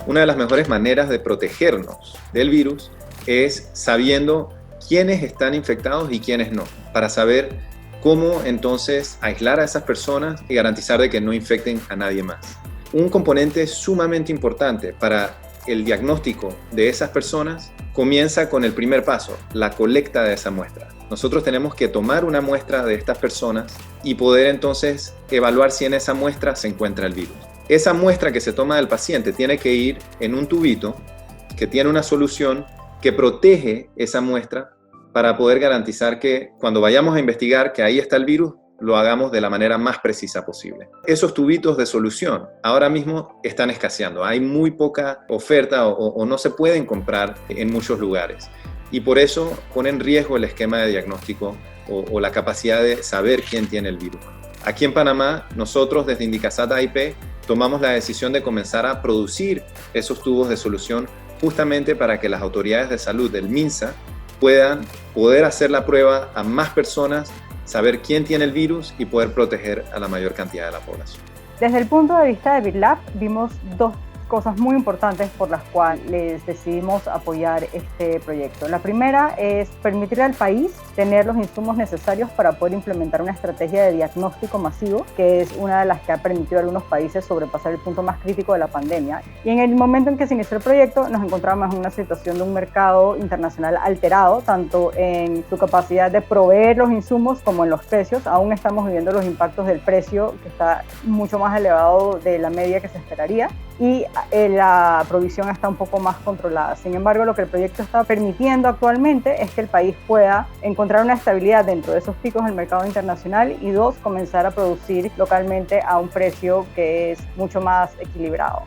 Una de las mejores maneras de protegernos del virus es sabiendo quiénes están infectados y quiénes no, para saber cómo entonces aislar a esas personas y garantizar de que no infecten a nadie más. Un componente sumamente importante para el diagnóstico de esas personas comienza con el primer paso, la colecta de esa muestra. Nosotros tenemos que tomar una muestra de estas personas y poder entonces evaluar si en esa muestra se encuentra el virus. Esa muestra que se toma del paciente tiene que ir en un tubito que tiene una solución que protege esa muestra para poder garantizar que cuando vayamos a investigar que ahí está el virus, lo hagamos de la manera más precisa posible. Esos tubitos de solución ahora mismo están escaseando. Hay muy poca oferta o no se pueden comprar en muchos lugares. Y por eso pone en riesgo el esquema de diagnóstico o la capacidad de saber quién tiene el virus. Aquí en Panamá, nosotros desde Indicasat AIP tomamos la decisión de comenzar a producir esos tubos de solución justamente para que las autoridades de salud del MINSA puedan poder hacer la prueba a más personas, saber quién tiene el virus y poder proteger a la mayor cantidad de la población. Desde el punto de vista de BitLab, vimos dos cosas muy importantes por las cuales decidimos apoyar este proyecto. La primera es permitir al país tener los insumos necesarios para poder implementar una estrategia de diagnóstico masivo, que es una de las que ha permitido a algunos países sobrepasar el punto más crítico de la pandemia. Y en el momento en que se inició el proyecto, nos encontrábamos en una situación de un mercado internacional alterado, tanto en su capacidad de proveer los insumos como en los precios. Aún estamos viviendo los impactos del precio, que está mucho más elevado de la media que se esperaría, y la provisión está un poco más controlada. Sin embargo, lo que el proyecto está permitiendo actualmente es que el país pueda encontrar una estabilidad dentro de esos picos del mercado internacional y dos, comenzar a producir localmente a un precio que es mucho más equilibrado.